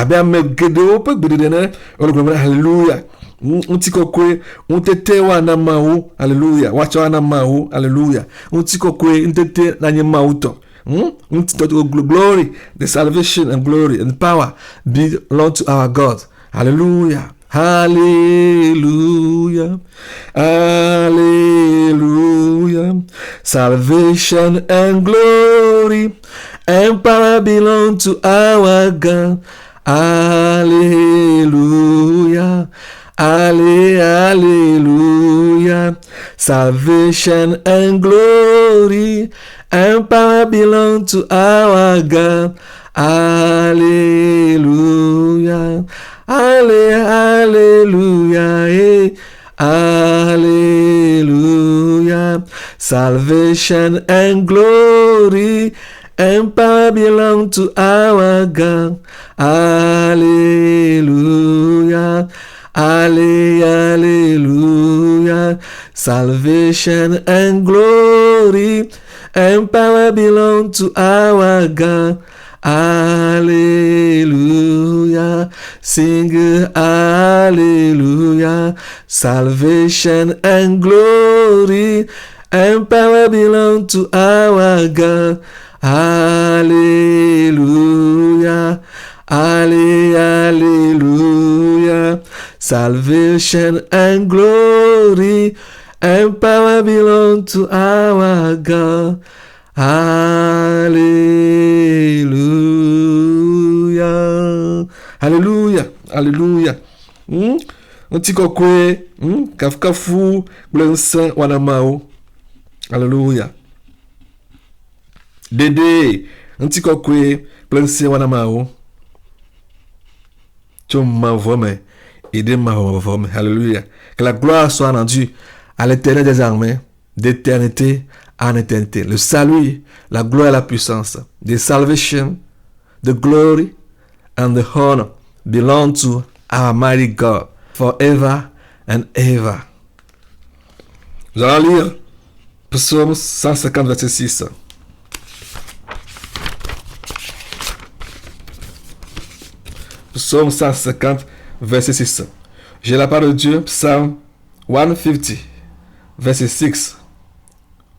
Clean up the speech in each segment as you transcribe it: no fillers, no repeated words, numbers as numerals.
Abia me gedewo pe gbedene o le gblɔm hallelujah. Ŋuti kɔkɔe ŋutete wa na Mawu hallelujah. Watsɔ wa na Mawu hallelujah. Ŋuti kɔkɔe ŋutete na nye Mawu tɔ. Glory, the salvation and glory and power belong to our God. Hallelujah. Hallelujah. Hallelujah. Salvation and glory and power belong to our God. Hallelujah. Hallelujah. Salvation and glory and power belong to our God. Hallelujah. Hallelujah. Hallelujah. Salvation and glory and power belong to our God. Hallelujah. Hallelujah. Salvation and glory and power belong to our God. Hallelujah. Sing hallelujah. Salvation and glory and power belong to our God. Hallelujah. Hallelujah. Salvation and glory and power belong to our God. Hallelujah. Hallelujah. Hallelujah. Ntikokwe kafukafu blensa wanamao. Hallelujah. Dede ntikokwe blensa wanamao. Choma vome et ma vome. Hallelujah. Que la gloire soit rendue à l'Éternel des armées, d'éternité en éternité. Le salut, la gloire et la puissance, the salvation, the glory and the honor belong to our mighty God forever and ever. Nous allons lire Psaume 150 verset 6. Psaume 150 verset 6. J'ai la parole de Dieu, Psalm 150 verset 6.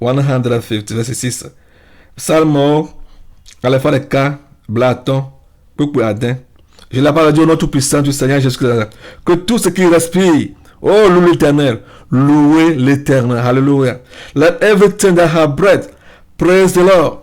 150 verset 6. Psalm à la fois des cas, Blaton, Adin. J'ai la parole de Dieu, notre puissant du Seigneur Jésus-Christ. Que tout ce qui respire, oh, loue l'Éternel, louez l'Éternel. Hallelujah. Let everything that have breath praise the Lord.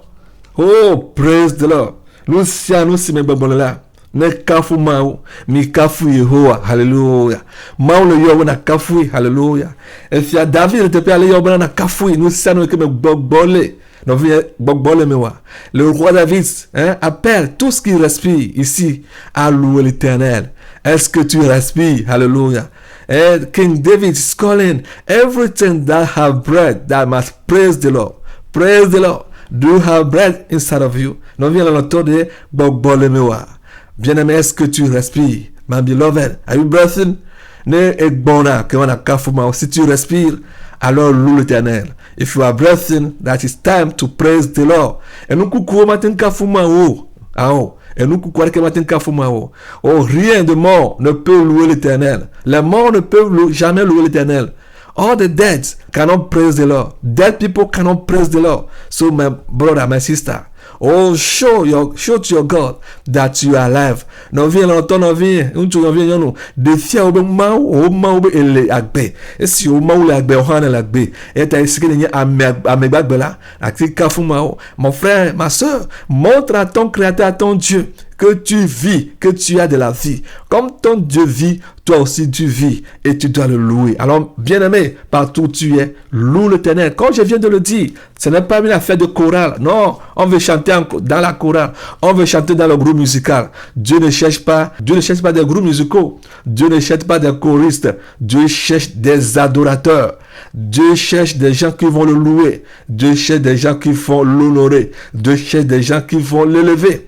Oh, praise the Lord. Nous si me là. Ne kafu mau mi kafu Yehowa. Hallelujah. Mau le yo na kafu. Hallelujah. Et fia David te pe aller yo na kafu. Nous siano que me bogbole. Non vient bogbole mewa. Le roi David appelle tout ce qui respire ici à louer l'Éternel. Est-ce que tu respires? Hallelujah. And King David is calling everything that have breath that must praise the Lord. Praise the Lord. Do you have breath inside of you? Non vient l'entendre bogbole mewa. Bien-aimé, est-ce que tu respires? My beloved, are you breathing? Ne ekbona que wana kafuma. Si tu respires, alors loue l'Éternel. If you are breathing, that is time to praise the Lord. Et nous coucou matin kafuma o. Ah. Et nous coucou matin kafuma o. Oh, rien de mort ne peut louer l'Éternel. Les morts ne peuvent jamais louer l'Éternel. All the dead cannot praise the Lord. Dead people cannot praise the Lord. So my brother, my sister, oh, show to your God that you are alive. Non vient l'entendre, non vient nous. Défier au mau ele agbe. Et si au mau le agbe, on le agbe. Et t'as essayé de dire à mes bagbela, à kafumao. Mon frère, ma soeur, montre à ton Créateur, à ton Dieu, que tu vis, que tu as de la vie. Comme ton Dieu vit, toi aussi tu vis et tu dois le louer. Alors, bien-aimé, partout où tu es, loue l'Éternel. Comme je viens de le dire, ce n'est pas une affaire de chorale. Non, on veut chanter dans la chorale. On veut chanter dans le groupe musical. Dieu ne cherche pas des groupes musicaux. Dieu ne cherche pas des choristes. Dieu cherche des adorateurs. Dieu cherche des gens qui vont le louer. Dieu cherche des gens qui vont l'honorer. Dieu cherche des gens qui vont l'élever.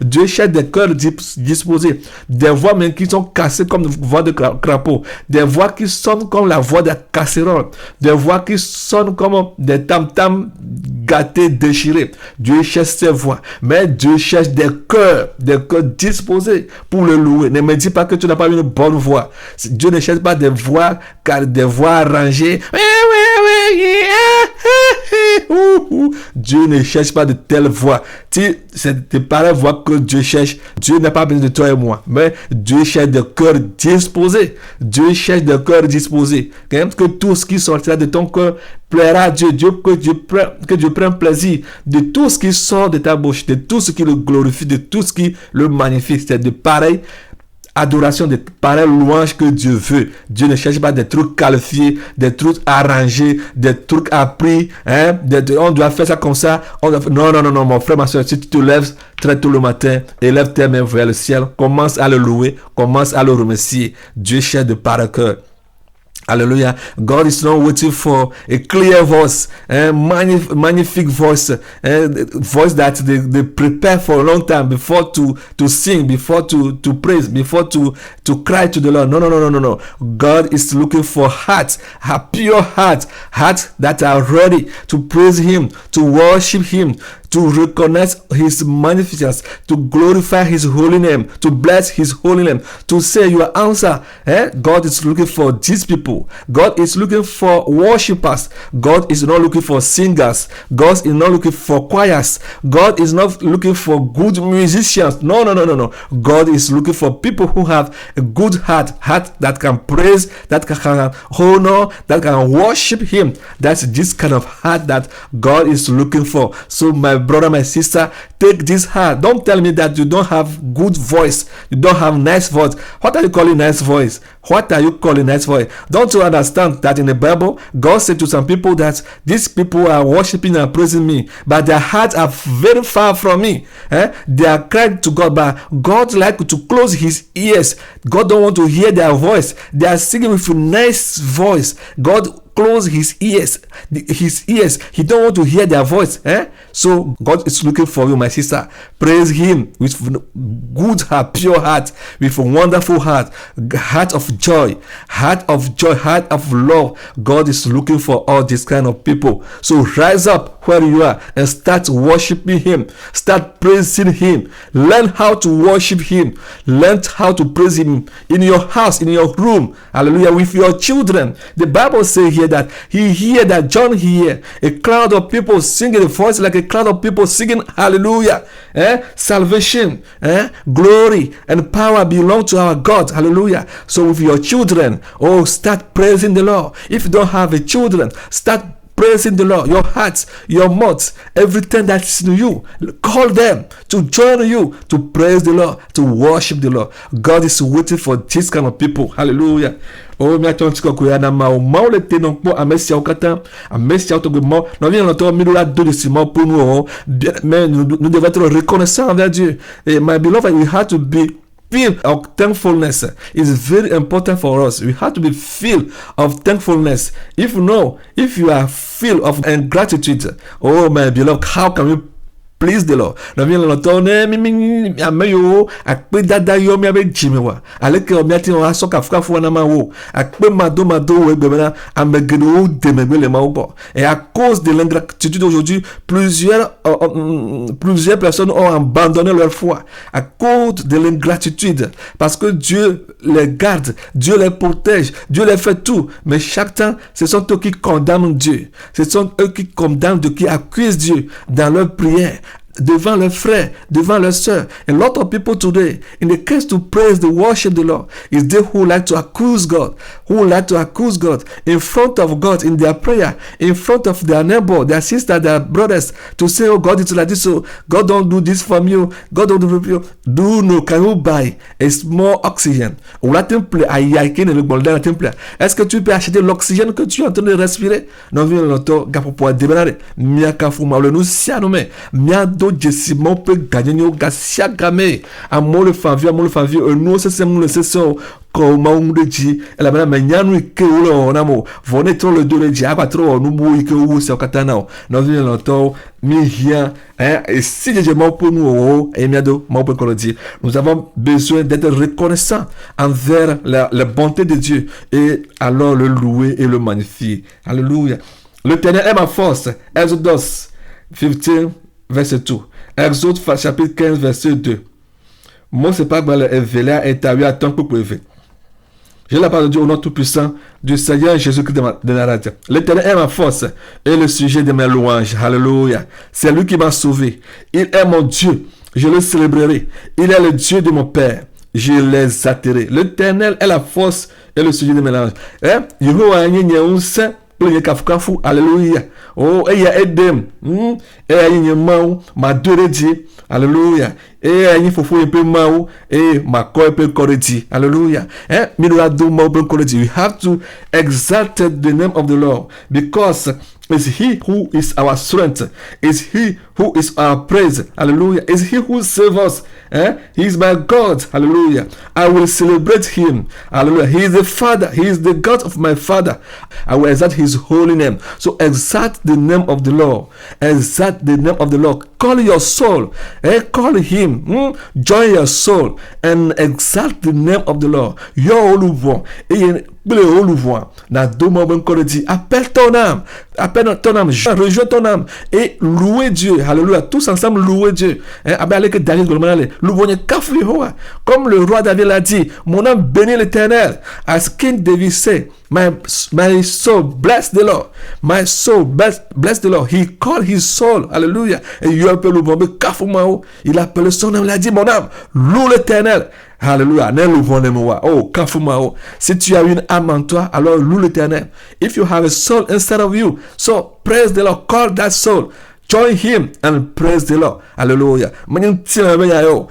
Dieu cherche des cœurs disposés, des voix même qui sont cassées comme des voix de crapaud, des voix qui sonnent comme la voix de casserole, des voix qui sonnent comme des tam-tams gâtés, déchirés. Dieu cherche ces voix, mais Dieu cherche des cœurs disposés pour le louer. Ne me dis pas que tu n'as pas une bonne voix. Dieu ne cherche pas des voix arrangées. Dieu ne cherche pas de telle voix. C'est de pareilles voix que Dieu cherche. Dieu n'a pas besoin de toi et moi, mais Dieu cherche des cœurs disposés. Dieu cherche des cœurs disposés. Que tout ce qui sortira de ton cœur plaira à Dieu. Que Dieu prenne plaisir de tout ce qui sort de ta bouche, de tout ce qui le glorifie, de tout ce qui le magnifie. C'est de pareilles adoration, de pareilles louanges que Dieu veut. Dieu ne cherche pas des trucs qualifiés, des trucs arrangés, des trucs appris. On doit faire ça comme ça. Non, mon frère, ma soeur, si tu te lèves très tôt le matin, élève tes mains vers le ciel, commence à le louer, commence à le remercier. Dieu cherche de pareils cœurs. Hallelujah. God is not waiting for a clear voice, magnific voice, voice that they prepare for a long time before to sing, before to praise, before to cry to the Lord. No. God is looking for hearts, a pure hearts that are ready to praise Him, to worship Him, to recognize His magnificence, to glorify His holy name, to bless His holy name, to say your answer. God is looking for these people. God is looking for worshipers. God is not looking for singers. God is not looking for choirs. God is not looking for good musicians. No. God is looking for people who have a good heart that can praise, that can honor, that can worship Him. That's this kind of heart that God is looking for. So my brother, my sister, take this heart. Don't tell me that you don't have good voice, you don't have nice voice. What are you calling nice voice? What are you calling nice voice? Don't you understand that in the Bible, God said to some people that these people are worshiping and praising me, but their hearts are very far from me. They are crying to God, but God like to close His ears. God don't want to hear their voice. They are singing with a nice voice. God close his ears. He don't want to hear their voice. So God is looking for you, my sister. Praise Him with good heart, pure heart, with a wonderful heart of joy, heart of love. God is looking for all these kind of people. So rise up where you are and start worshiping Him. Start praising Him. Learn how to worship Him. Learn how to praise Him in your house, in your room. Hallelujah. With your children. The Bible says here that John hear a crowd of people singing, a voice like a crowd of people singing hallelujah. Salvation, glory and power belong to our God. Hallelujah. So with your children, start praising the Lord. If you don't have a children, start praising the Lord. Your hearts, your mouths, everything that's in you, call them to join you to praise the Lord, to worship the Lord. God is waiting for this kind of people. Hallelujah. Miatontika kuyana mau le te non po amesi au kata amesi au togo mau non vient l'autre milula de simon pour nous mais nous devons être reconnaissants envers Dieu. My beloved, we have to be filled of thankfulness. Is very important for us. We have to be filled of thankfulness. If you are filled of ingratitude, my beloved, how can we please the Lord. Nous venons l'entendre, mi ameyo, akpe dada yo mi abe jimewa. Aleke o mi ati o aso kafukafu na ma wo. Akpe mado we bebena amegedo demegbe le ma wo. Et à cause de l'ingratitude aujourd'hui, plusieurs personnes ont abandonné leur foi à cause de l'ingratitude, parce que Dieu les garde, Dieu les protège, Dieu les fait tout, mais chaque temps ce sont eux qui condamnent Dieu, ce sont eux qui condamnent Dieu, qui accusent Dieu dans leur prière, devant leurs frères, devant leurs sœurs. A lot of people today, in the case to praise, the worship the Lord, is they who like to accuse God, in front of God in their prayer, in front of their neighbor, their sister, their brothers, to say, oh, God is like this, so God don't do this for you, God don't do for you. Do no, can you buy a small oxygen? Est-ce que tu peux acheter l'oxygène que tu es en train de respirer? Non, viens l'auto, gars pour pouvoir démarrer. Mia kafuma, nous sianome, mia do jesimo peut gagner nous gasia game. Amo le faveur, nous c'est le session. Comme on le dit, elle a même manianu que on a mot. Venez trop le deux le dit, ah trop nous bouille que vous c'est au katana. Nous venons l'auto, mi rien, hein. Et si j'ai mon pour nous, et miado, mon pour le dire, nous avons besoin d'être reconnaissants envers la bonté de Dieu et alors le louer et le magnifier. Alléluia. L'Éternel est ma force. Exode 15 verset 2. Exode chapitre 15 verset 2. Moi c'est pas mal éveillé et t'as eu à temps pour prélever. Je la parole de Dieu au nom tout-puissant du Seigneur Jésus-Christ de Nazareth. L'Éternel est ma force et le sujet de mes louanges. Alléluia. C'est lui qui m'a sauvé. Il est mon Dieu. Je le célébrerai. Il est le Dieu de mon Père. Je les atterai. L'Éternel est la force et le sujet de mes louanges. Yehowa nye unse plenge kafukafu. Alléluia. Oh, eya edem. Eya nye mau ma doredi. Alléluia. Et il faut un peu mau et ma corps peut corriger. Alléluia. We have to exalt the name of the Lord because it's He who is our strength. It's He who is our praise. Hallelujah. It's He who saves us. He is my God. Hallelujah. I will celebrate Him. Hallelujah. He is the Father. He is the God of my Father. I will exalt His holy name. So exalt the name of the Lord. Exalt the name of the Lord. Call your soul. Call Him. Join your soul and exalt the name of the Lord. Yo louvois. Et le louvois. Na doma ben dit. Appelle ton âme. Appelle ton âme. Rejoins ton âme. Et louez Dieu. Alléluia. Tous ensemble louez Dieu. Comme le roi David l'a dit. Mon âme bénit l'Éternel. As King David said. My soul bless the Lord. My soul bless the Lord. He called his soul. Alléluia. Et il appelle le bon Kafumao. Il appelle son âme. Il a dit mon âme loue l'Éternel. Alléluia. Oh, Kafumao. Si tu as une âme en toi, alors loue l'Éternel. If you have a soul inside of you, so praise the Lord. Call that soul. Join him and praise the Lord. Hallelujah. Manyan tina benya yo.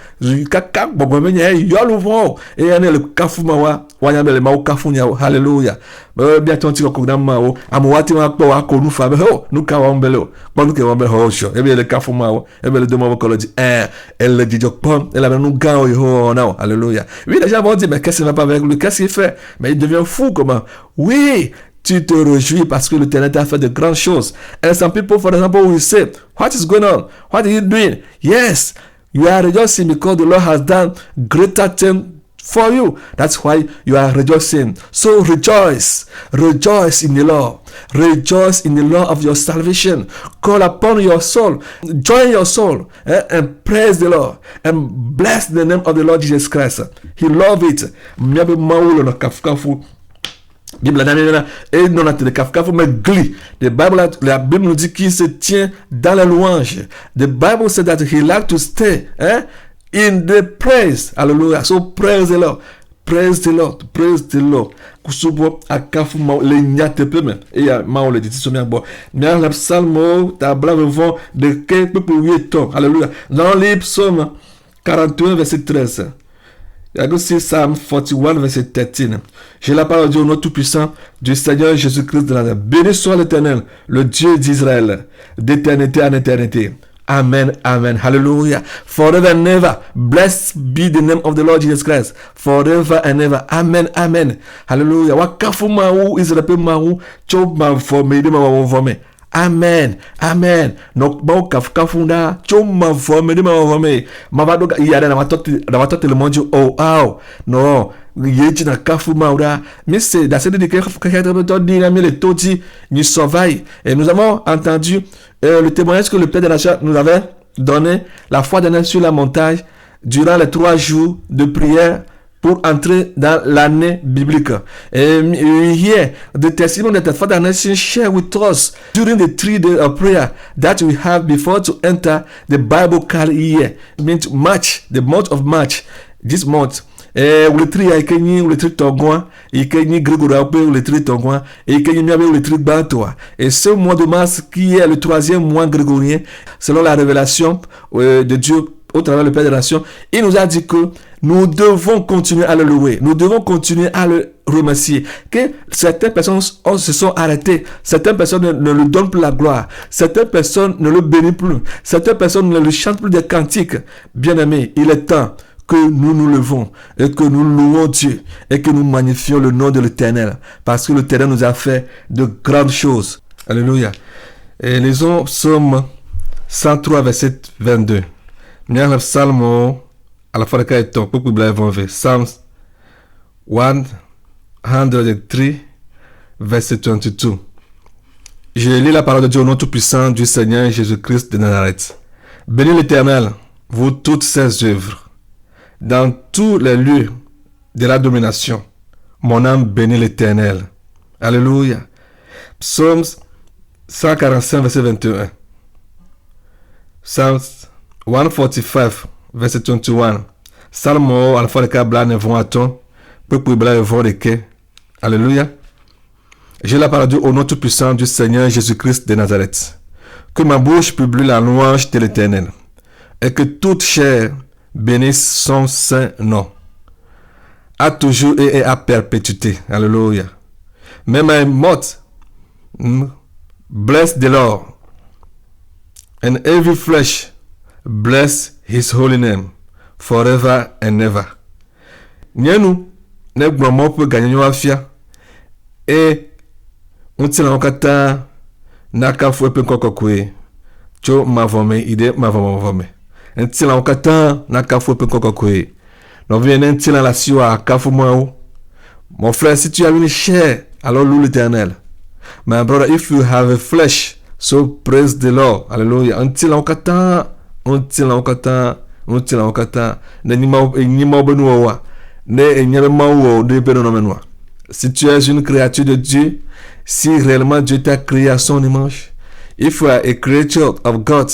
Kaka bobo benya yo louvo. Et ane le kafumawa. Wanyame le mau kafunya. Hallelujah. Bien ton tiko kodama o. Amuwati wakpo wako nufa. Ho. Nuka wambele. Bon nuke wambele ho sho. Ebe le kafumawa. Ebe le demo wakolo di. Elle le dit pom. Elle avait nous gao yo now. Hallelujah. Oui, déjà bon dit mais qu'est-ce qu'il va pas avec lui? Qu'est-ce qu'il fait? Mais il devient fou comment? Oui. Tu te réjouis parce que l'Éternel t'a fait de grandes choses. And some people, for example, will say, what is going on? What are you doing? Yes, you are rejoicing because the Lord has done greater things for you. That's why you are rejoicing. So rejoice. Rejoice in the Lord. Rejoice in the Lord of your salvation. Call upon your soul. Join your soul and praise the Lord. And bless the name of the Lord Jesus Christ. He loves it. Bible et non de kafkafu mais gli. The Bible, la Bible nous dit qu'il se tient dans la louange. The Bible said that he liked to stay in the praise. Hallelujah. So praise the Lord. Praise the Lord. Praise the Lord. Kusubo akafu ma le nyate peme. Et ma on le dit so bien bon. Dans le psalme ta brave vent de quelques pour 8 ans. Hallelujah. Dans les psaumes 41 verset 13. C'est Psalm 41 verset 13. J'ai la parole de Dieu au nom tout-puissant du Seigneur Jésus-Christ de Nazareth. Béni soit l'Éternel, le Dieu d'Israël, d'éternité en éternité. Amen, amen, hallelujah. Forever and ever, blessed be the name of the Lord Jesus Christ. Forever and ever, amen, amen, hallelujah. Wakafu mau Israel pe mau chob ma formé de ma formé. Amen. Amen. Donc, bon, kafunda, chuma vome, dima vome. Mavado yada na watoto le monde. Oh, oh. Non. Yeji na kafu maura. Mais c'est dans cette déclaration que dit le toti ni sauvaille. Et nous avons entendu le témoignage que le Père de la Chair nous avait donné la fois dernière sur la montagne durant les 3 jours de prière pour entrer dans l'année biblique. And here, the testimony that the Father Nation share with us during the 3 days of prayer that we have before to enter the biblical year, means March, the month of March, this month. Le tri a kenyi le tri tongwa et kenyi grégorien le tri tongwa et kenyi miabe le tri bantoa. Et ce mois de mars qui est le 3e mois grégorien selon la révélation de Dieu au travers le Père de la Nation, il nous a dit que nous devons continuer à le louer, nous devons continuer à le remercier, que certaines personnes se sont arrêtées, certaines personnes ne lui donnent plus la gloire, certaines personnes ne le bénissent plus, certaines personnes ne lui chantent plus des cantiques. Bien-aimés, il est temps que nous nous levons et que nous louons Dieu et que nous magnifions le nom de l'Éternel, parce que l'Éternel nous a fait de grandes choses. Alléluia. Et lisons Psaume 103 verset 22. Mian Psalmo à la fois de Kaito pour publier Psalms 103 verset 22. Je lis la parole de Dieu au nom tout-puissant du Seigneur Jésus-Christ de Nazareth. Bénis l'Éternel, vous toutes ses œuvres, dans tous les lieux de la domination. Mon âme bénit l'Éternel. Alléluia. Psaume 145 verset 21. Psalms 145 verset 21. Salmo alfa de kabla ne vont à ton peu pour bla vont de que. Alléluia. J'ai la parole au nom tout-puissant du Seigneur Jésus-Christ de Nazareth. Que ma bouche publie la louange de l'Éternel et que toute chair bénisse son saint nom. À toujours et à perpétuité. Alléluia. May my mouth bless the Lord, and every flesh bless his holy name forever and ever. Nyenu ne gbomo pe ganyo afia e untila okata naka fu pe kokokwe cho mavome ide mavome untila okata naka fu pe kokokwe no vienne untila la siwa kafu mo. Mon frère, si tu as une chair, alors loue l'Éternel. My brother, if you have a flesh, so praise the Lord. Hallelujah. Until okata ne nima benuwa ne nyebe mawo de benomenwa. Si tu es une créature de Dieu, si réellement Dieu t'a créé à son image, if you are a creature of God,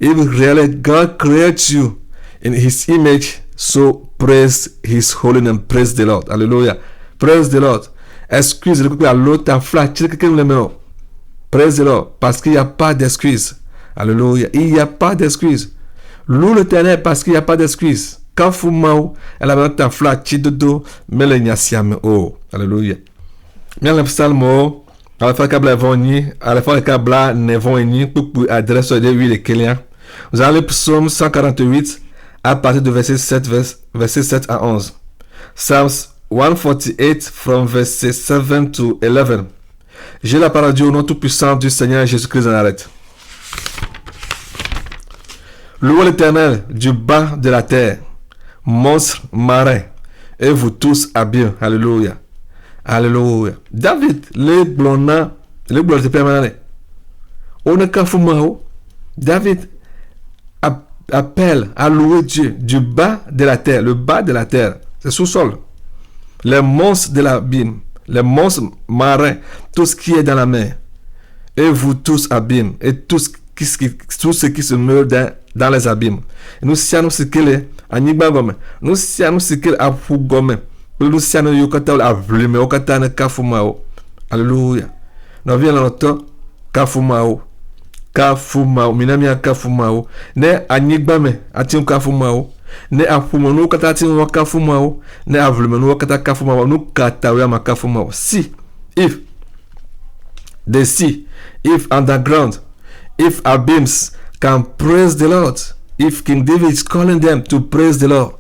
if really God creates you in his image, so praise his holy name, praise the Lord. Hallelujah. Praise the Lord. Excuse à l'autre praise the Lord, parce qu'il n'y a pas d'excuse. Alléluia. Il n'y a pas d'excuse. Loue l'Éternel parce qu'il n'y a pas d'excuse. Quand vous m'avez, elle a ta flat chidodo, mais le nyasiame oh. Alléluia. Bien le psalmo, à la fois qu'à voni, à la fois qu'à bla ne voni pour adresse de lui les clients. Vous avez le psaume 148 à partir de verset 7 à 11. Psalms 148 from verset 7 to 11. J'ai la parole de Dieu au nom tout-puissant du Seigneur Jésus-Christ de Nazareth. Louez l'Éternel du bas de la terre, monstres marins, et vous tous habillés. Alléluia. Alléluia. David, les blonds de permanent. On ne qu'à fumao. David appelle à louer Dieu du bas de la terre. Le bas de la terre, c'est sous-sol. Les monstres de l'abîme, les monstres marins, tout ce qui est dans la mer, et vous tous abîmes, et tous ceux qui se meurent dans les abîmes. Nous sommes ce qu'il est, à Nibagome, nous sommes ce qu'il a pour gomme, nous sommes yokata la vlume, okata ne kafumao. Alléluia. Nous venons notre kafumao, minamia kafumao, ne anibame, atim kafumao. Ne afumo no kata tin wakafu mao ne avlume no kata kafu mao no kata we makafu mao. See if the sea, if underground, if abysms can praise the Lord, if King David is calling them to praise the Lord,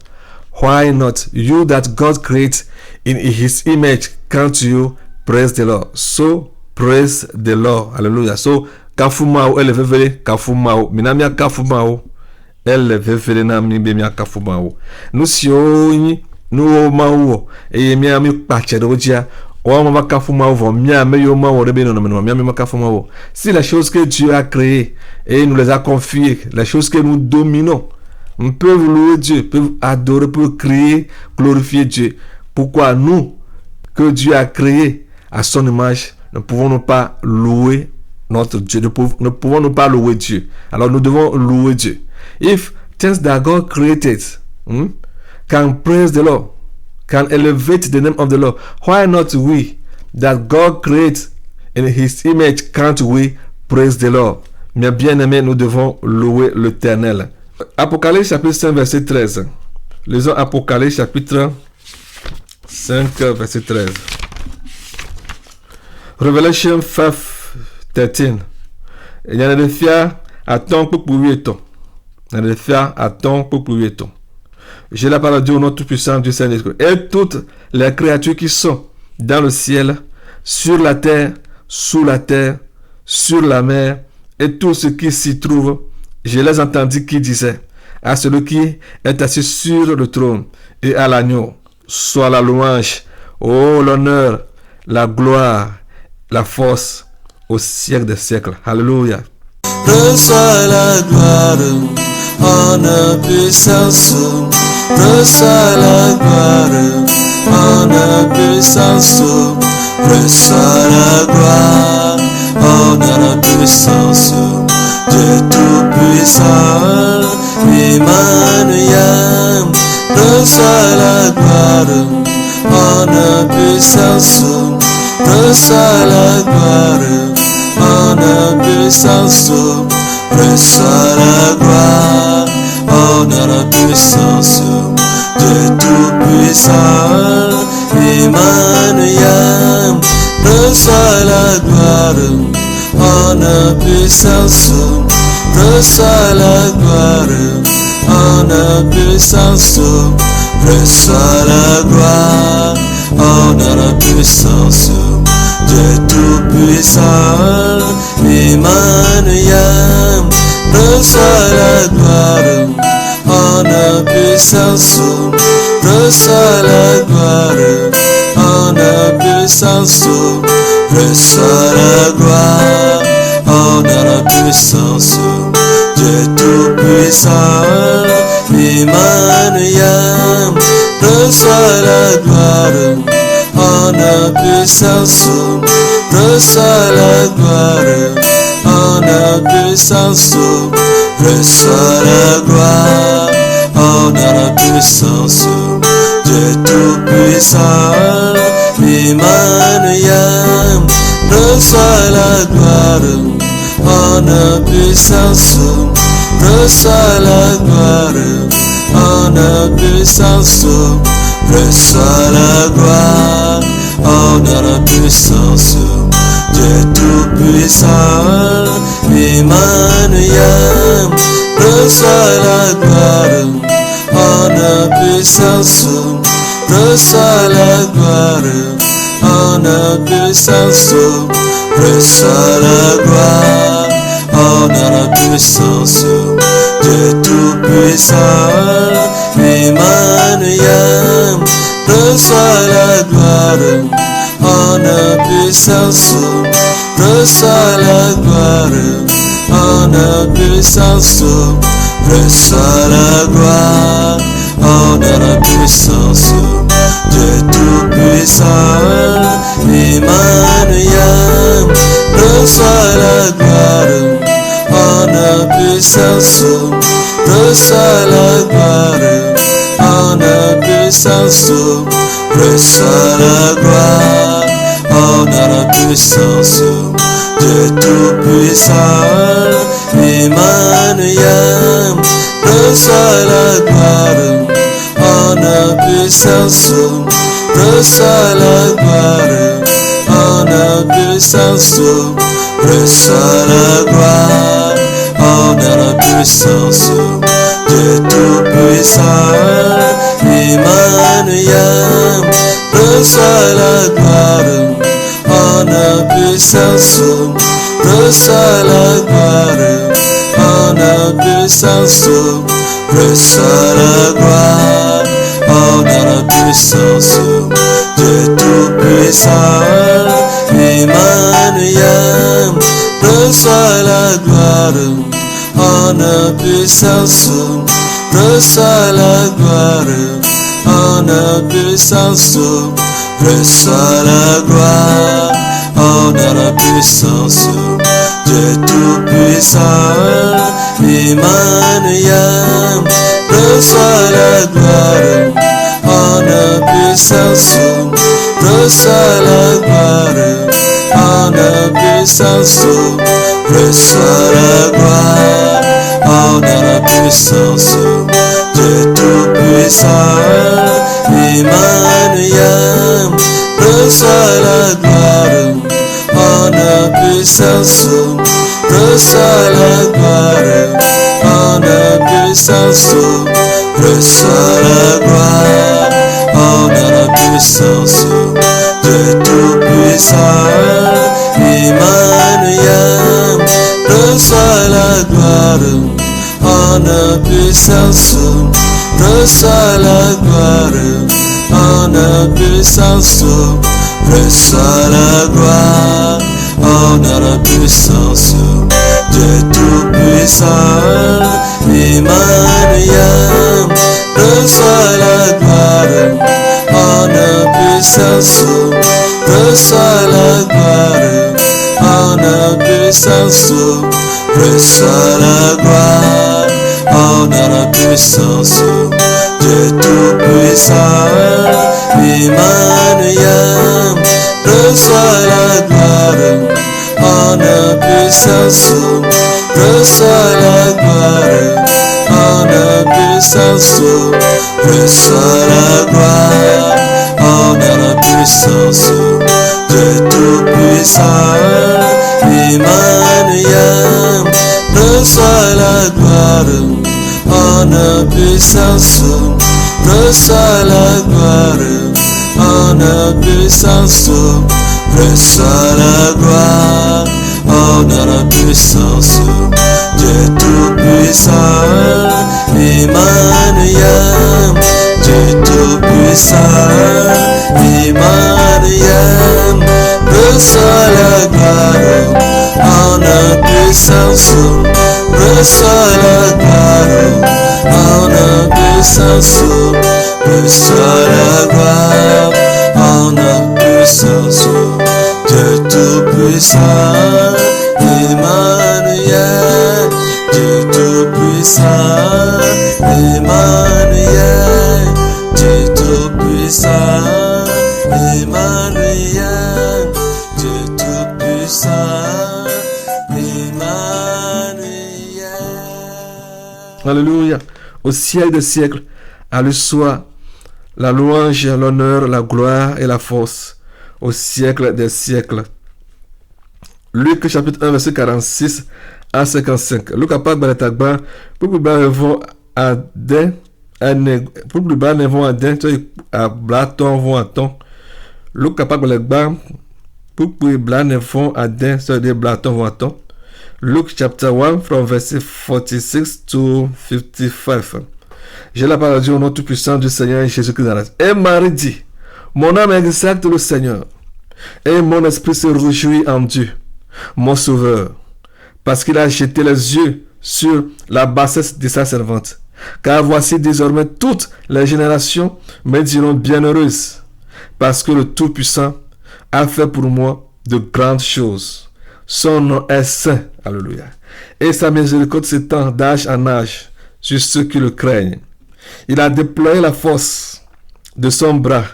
why not you that God creates in his image, can't you praise the Lord? So praise the Lord. Hallelujah. So kafumao ele vevele kafumao minamia kafumao ele vevele na mni mia kafumao nusioni no mawo e mia mi pache dojia o ma kafumao vo mia me yo mawo de beno no mia me kafumao si les choses que Dieu a créées et nous les a confiées, les choses que nous dominons, on peut louer Dieu, peut adorer, peut crier, glorifier Dieu. Pourquoi nous, que Dieu a créé à son image, ne pouvons pas louer notre Dieu, ne pouvons pas louer Dieu. Alors nous devons louer Dieu. If things that God created can praise the Lord, can elevate the name of the Lord, why not we that God creates in His image, can't we praise the Lord? Mes bien-aimés, nous devons louer l'Éternel. Apocalypse chapitre 5 verset 13. Lisons Apocalypse chapitre 5 verset 13. Revelation 5:13. Il y a des fiers à ton pour ton. Il y a des fiers à ton pour ton. J'ai la parole de Dieu au nom tout-puissant du Seigneur. Et toutes les créatures qui sont dans le ciel, sur la terre, sous la terre, sur la mer, et tout ce qui s'y trouve, je les entendis qui disaient à celui qui est assis sur le trône et à l'agneau, soit la louange, l'honneur, la gloire, la force au siècle des siècles. Alléluia. Reçois la gloire, honneur, puissance. Reçois la gloire, honneur, puissance. Reçois la gloire, honneur, puissance. Dieu tout-puissant, Emmanuel. Reçois la gloire, honneur, puissance. Reçois la gloire, honneur, puissance. Reçois la gloire, honneur, puissance. Dieu tout-puissant, Emmanuel. Reçois la gloire, honneur, puissance. Reçois la gloire, honneur, puissance. Reçois la gloire, honneur, puissance. Dieu tout-puissant, Emmanuel. Reçois la gloire, honneur, puissance. Reçois la gloire, honneur, puissance. Reçois la gloire, honneur, puissance. Dieu tout-puissant, Emmanuel. Reçois la gloire, honneur, puissance. Reçois la gloire, honneur, puissance. Reçois la gloire, honneur, puissance. Dieu tout-puissant, Emmanuel. Reçois la gloire, honneur, puissance. Reçois la gloire, honneur, puissance. Reçois la gloire, honneur, puissance. Dieu tout-puissant, Emmanuel. Reçois la gloire, honneur, puissance. Reçois la gloire, honneur, puissance. Reçois la gloire, honneur, puissance. Dieu tout-puissant, Emmanuel. Reçois la gloire, honneur, puissance. Reçois la gloire, honneur, puissance. Reçois la gloire, honneur, puissance. Dieu tout-puissant, Emmanuel. Reçois la gloire, honneur, puissance. Reçois la gloire, honneur, puissance. Reçois la gloire, honneur, puissance. Dieu tout-puissant, Emmanuel. Reçois la gloire, honneur, puissance. Reçois la gloire, honneur, puissance. Reçois la gloire, honneur, puissance. Dieu tout-puissant, Emmanuel. Reçois la gloire, honneur, puissance. reçois la gloire, honneur, puissance, reçois la gloire, honneur, puissance, Dieu tout-puissant, Emmanuel, reçois la gloire, honneur, puissance, reçois la gloire, honneur, puissance, reçois la gloire, honneur, puissance, Dieu tout-puissant, Emmanuel, reçois la gloire, honneur, puissance, reçois la gloire, honneur, puissance, reçois la gloire, honneur, puissance, Dieu tout-puissant, Emmanuel, reçois la gloire, honneur, puissance, reçois la gloire, honneur, puissance, reçois la gloire, honneur, puissance, Dieu tout-puissant, Emmanuel, reçois la gloire, honneur, puissance, reçois la gloire, honneur, puissance, reçois la gloire, honneur, puissance, Dieu tout-puissant, Emmanuel, reçois la gloire, honneur, puissance, reçois la gloire, honneur, puissance, reçois la gloire, honneur, puissance, Dieu tout-puissant, Emmanuel, reçois la gloire, honneur, puissance, reçois la gloire, honneur, puissance, reçois la gloire, honneur, puissance, Dieu tout-puissant, Emmanuel, reçois la gloire, honneur, puissance, reçois la gloire, honneur, puissance, reçois la gloire, honneur, puissance, Dieu tout-puissant, Emmanuel, Dieu tout-puissant, Emmanuel, reçois la gloire, honneur, puissance, reçois la gloire, honneur, puissance, reçois la gloire, honneur, puissance, Dieu tout-puissant, Emmanuel, Dieu tout-puissant, Emmanuel, Dieu tout-puissant, Emmanuel, Dieu tout-puissant, Emmanuel. Alléluia. Au siècle des siècles, à lui soit la louange, l'honneur, la gloire et la force. Au siècle des siècles. Luc chapitre 1 verset 46 à 55. Luc apat baletagba pour plus bas vont à den pour plus bas ne vont à den à blaton vont à ton. Luc apat baletagba pour plus bas ne vont à den sur des blatons vont à ton. Luke chapter 1 from verse 46 to 55. J'ai la parole au nom tout-puissant du Seigneur Jésus-Christ de Nazareth. Et Marie dit, mon âme exalte le Seigneur, et mon esprit se réjouit en Dieu, mon sauveur, parce qu'il a jeté les yeux sur la bassesse de sa servante. Car voici désormais toutes les générations me diront bienheureuses, parce que le Tout-Puissant a fait pour moi de grandes choses. Son nom est saint, alléluia, et sa miséricorde s'étend d'âge en âge sur ceux qui le craignent. Il a déployé la force de son bras.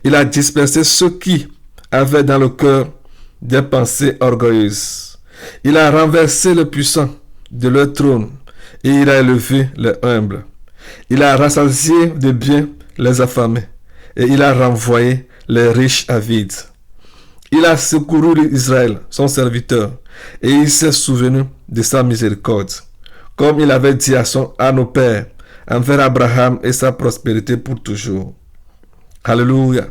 Il a dispersé ceux qui avaient dans le cœur des pensées orgueilleuses. Il a renversé les puissants de leur trône et il a élevé les humbles. Il a rassasié de bien les affamés et il a renvoyé les riches avides. Il a secouru Israël, son serviteur, et il s'est souvenu de sa miséricorde, comme il avait dit à nos pères, envers Abraham et sa prospérité pour toujours. Alléluia.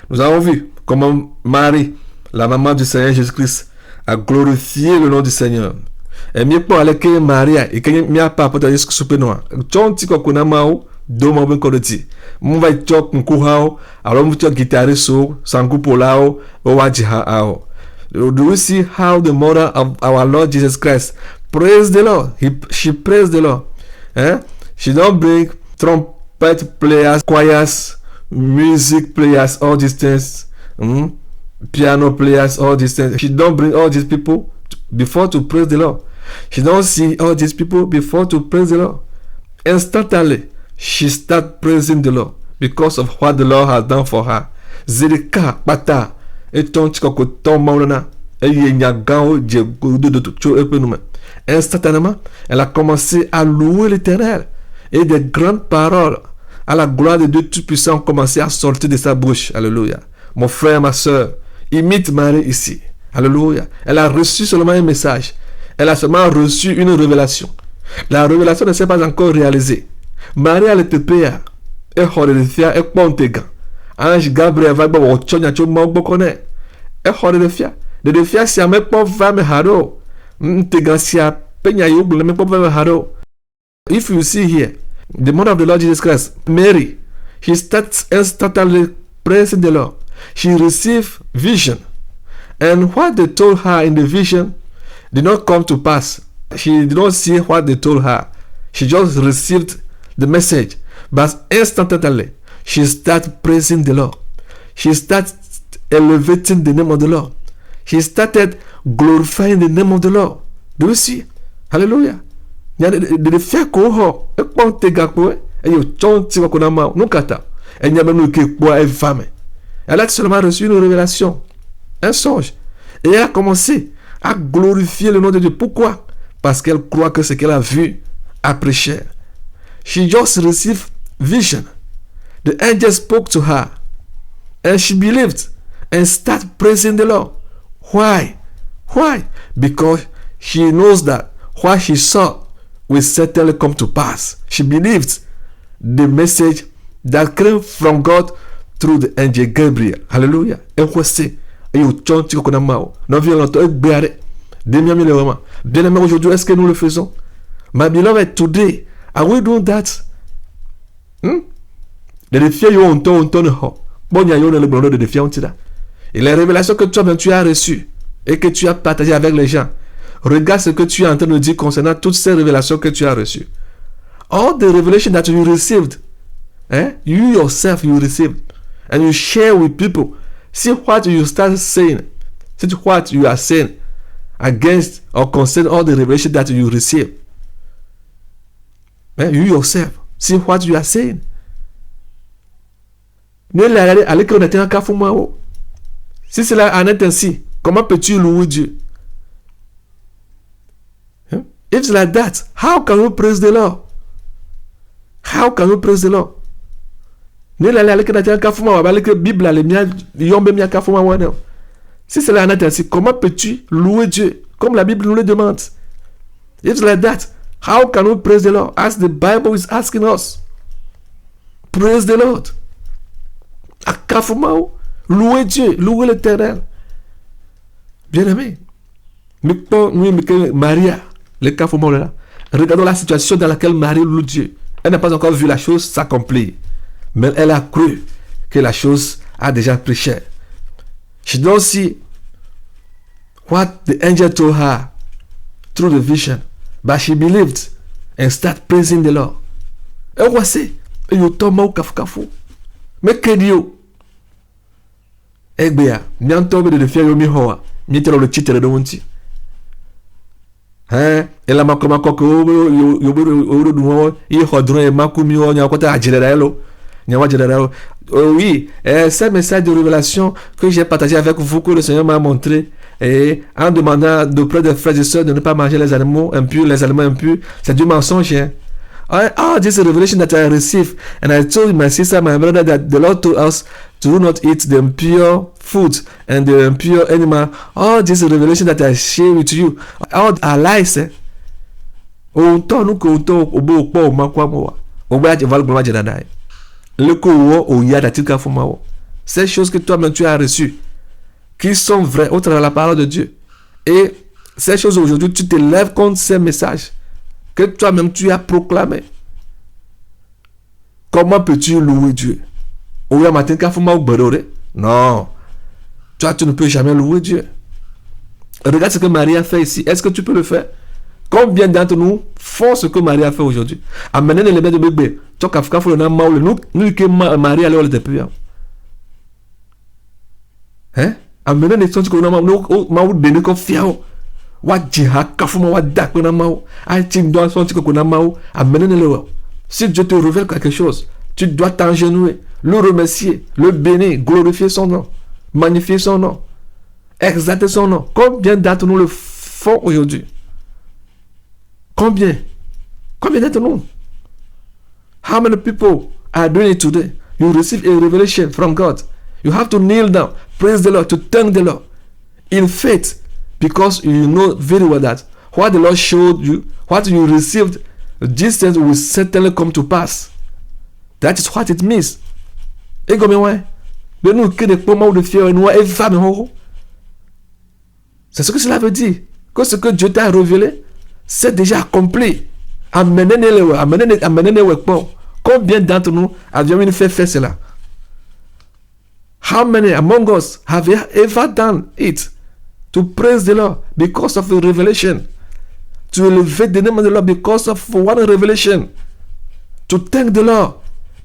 Nous avons vu comment Marie, la maman du Seigneur Jésus-Christ, à glorifier le nom du Seigneur. Et mieux pour aller que Maria et que mieux pas pour te dire ce que souper noir. John tiko kuna mao do mo ben kodoti. Mo va chok nku hao, alors mo chok guitariste sangu polao o wajiha ao. Do we see how the mother of our Lord Jesus Christ praised the Lord? She praised the Lord. She don't bring trumpet players, choirs, music players, all these things, piano players, all these things. She don't bring all these people before to praise the Lord. She don't see all these people before to praise the Lord. Instantly, she start praising the Lord because of what the Lord has done for her. Zedeka bata eton chiko ton maulana eye nyagao je de tout epenuma. Instantanément, elle a commencé à louer l'Éternel et des grandes paroles à la gloire de Dieu Tout-Puissant ont commencé à sortir de sa bouche. Alléluia. Mon frère, ma soeur, imite Marie ici. Alléluia. Elle a reçu seulement un message. Elle a seulement reçu une révélation. La révélation ne s'est pas encore réalisée. Marie a le TPA. Et Horéfia et Pontega. Ange Gabriel va bo chonya cho mo bokone. Et Horéfia. De defia si ame po va me haro. Ntegansia penya yobu me po va me haro. If you see here, the mother of the Lord Jesus Christ, Mary, she starts instantly praising the Lord. She received vision. And what they told her in the vision did not come to pass. She did not see what they told her. She just received the message. But instantly, she started praising the Lord. She started elevating the name of the Lord. She started glorifying the name of the Lord. Do you see? Hallelujah. De faire quoi? Et quand tu gagnes, et tu chantes quoi qu'on a mal, nous kata. Et n'y a même que quoi est femme. Elle a seulement reçu une révélation, un songe, et elle a commencé à glorifier le nom de Dieu. Pourquoi? Parce qu'elle croit que ce qu'elle a vu a prêché. She just received vision. The angel spoke to her, and she believed and started praising the Lord. Why? Why? Because she knows that what she saw will certainly come to pass. She believed the message that came from God through the angel Gabriel. Hallelujah. Et voici, et au chantier qu'on a mal, non violent, et béaré, demi-ami le roman. Bien aimé aujourd'hui, est-ce que nous le faisons? My beloved, today, are we doing that? Les défis, ils ont un ton, bon, il y a eu le bonheur de défier, on tira. Et les révélations que toi-même tu as reçues et que tu as partagées avec les gens, regarde ce que tu es en train de dire concernant toutes ces révélations que tu as reçues. All the revelation that you received, you yourself you received, and you share with people. See what you start saying. See what you are saying against or concerning all the revelation that you receive. You yourself, see what you are saying. Si cela en est ainsi, comment peux-tu louer Dieu? If it's like that, how can we praise the Lord? How can we praise the Lord? Si cela en est ainsi, comment peux-tu louer Dieu comme la Bible nous le demande? If it's like that, how can we praise the Lord as the Bible is asking us? Praise the Lord. Louer Dieu, louer l'Éternel. Bien aimé, Maria, le cas là, regardons la situation dans laquelle Marie loue Dieu. Elle n'a pas encore vu la chose s'accomplir, mais elle a cru que la chose a déjà pris cher. She don't see what the angel told her through the vision, but she believed and started praising the Lord. Et voici, il y a Thomas au kafu. Mais que Dieu, eh bien, n'y tombe de faire yomi hoa, n'y le titre de monti. Et la makoma koko yobo duo, il hodron et makumi o nya kota ajerelo. Oui, c'est un message de révélation que j'ai partagé avec vous, que le Seigneur m'a montré, et en demandant auprès des frères et sœurs de ne pas manger les animaux impurs, c'est du mensonge. All this revelation that I received, and I told my sister, my brother, that the Lord told us to do not eat the impure food and the impure animal. All this revelation that I share with you, all are lies. Ces choses que toi-même tu as reçues, qui sont vraies au travers de la parole de Dieu, Et ces choses aujourd'hui, tu te lèves contre ces messages que toi-même tu as proclamés. Comment peux-tu louer Dieu? Non. Toi, tu ne peux jamais louer Dieu. Regarde ce que Marie a fait ici. Est-ce que tu peux le faire? Combien d'entre nous font ce que Marie a fait aujourd'hui? Amener les bébés de bébé. Tu as fait le nom Maoul. Nous que Marie a l'air de plus. Hein? Amener les gens qui ont Maoul de nous confier. Wadjiha kafuma wadak na Maoul. Aïtim doit son tique na Maoul. Amener les. Si Dieu te révèle quelque chose, tu dois t'engenouiller, le remercier, le bénir, glorifier son nom, magnifier son nom, exalter son nom. Combien d'entre nous le font aujourd'hui? Combien d'entre nous? How many people are doing it today? You receive a revelation from God. You have to kneel down, praise the Lord, to thank the Lord in faith, because you know very well that what the Lord showed you, what you received, these things will certainly come to pass. That is what it means. Et comme ouais, de nous que des pommes de fier noir et femmes. C'est ce que cela veut dire. Que ce que Dieu t'a révélé, c'est déjà accompli. Amenez-les. Combien d'entre nous avions fait cela? How many among us have ever done it to praise the Lord because of a revelation? To elevate the name of the Lord because of one revelation. To thank the Lord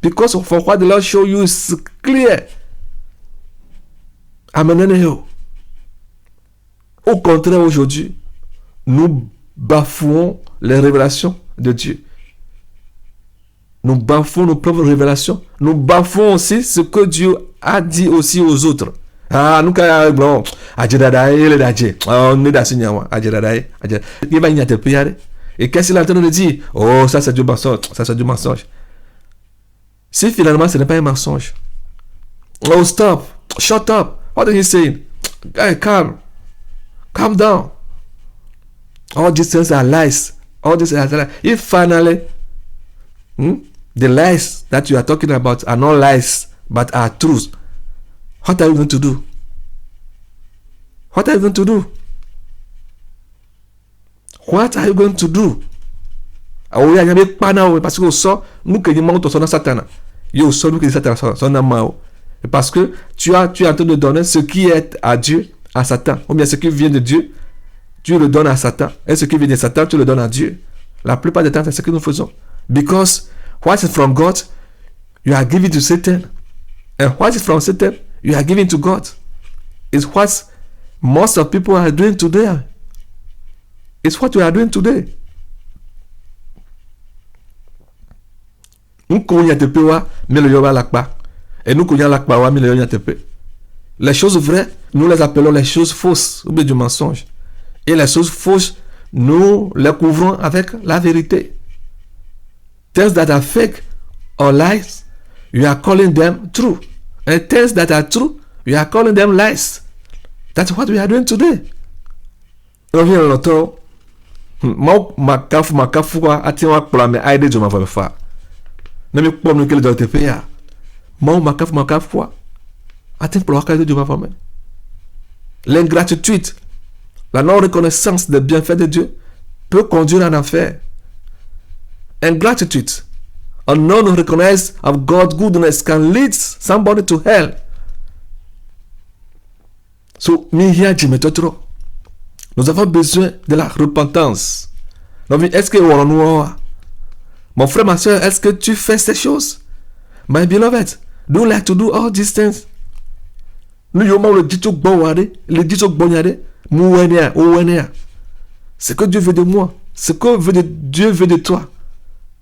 because of what the Lord showed you is clear. Amen. Au contraire, aujourd'hui, nous bafouons les révélations de Dieu. Nous bafouons nos propres révélations. Nous bafouons aussi ce que Dieu a dit aussi aux autres. Ah, nous bon, on est dans et qu'est-ce qu'il est en train de dire? Oh, ça c'est du mensonge, ça c'est du mensonge. Si finalement ce n'est pas un mensonge. Oh, stop, shut up. What are you saying? Hey, calm down. All these things are lies. All these are lies. If finally, the lies that you are talking about are not lies but are truths, what are you going to do? What are you going to do? What are you going to do? Oui, il y a pas na parce que ça nous que nous to sona satana. Yo so nous que satana sona mao. Parce que tu es en train de donner ce qui est à Dieu à Satan, ou bien ce qui vient de Dieu, tu le donnes à Satan, et ce qui vient de Satan, tu le donnes à Dieu. La plupart du temps, c'est ce que nous faisons. Because what is from God, you are giving to Satan. And what is from Satan, you are giving to God. It's what most of people are doing today. It's what we are doing today. Nous connaissons te pewa, mais le yoba lakpa. Et nous connaissons lakpa, mais le yoba te pe. Les choses vraies, nous les appelons les choses fausses, ou bien du mensonge. Et les choses fausses, nous les couvrons avec la vérité. Things that are fake or lies, you are calling them true. And things that are true, you are calling them lies. That's what we are doing today. Revient à l'autre. Makafu, ati wa plame aide de ma fa. Ne me pom no que le te faire. Makafu, ati pour aide de ma femme. L'ingratitude, la non-reconnaissance des bienfaits de Dieu peut conduire en enfer. Ingratitude, a non-recognition of God's goodness can lead somebody to hell. So, nous avons besoin de la repentance. Est-ce que mon frère, ma soeur, est-ce que tu fais ces choses? My beloved, do you like to do all these things? Nous yoma le dit le dit ce que Dieu veut de moi, ce que Dieu veut de toi,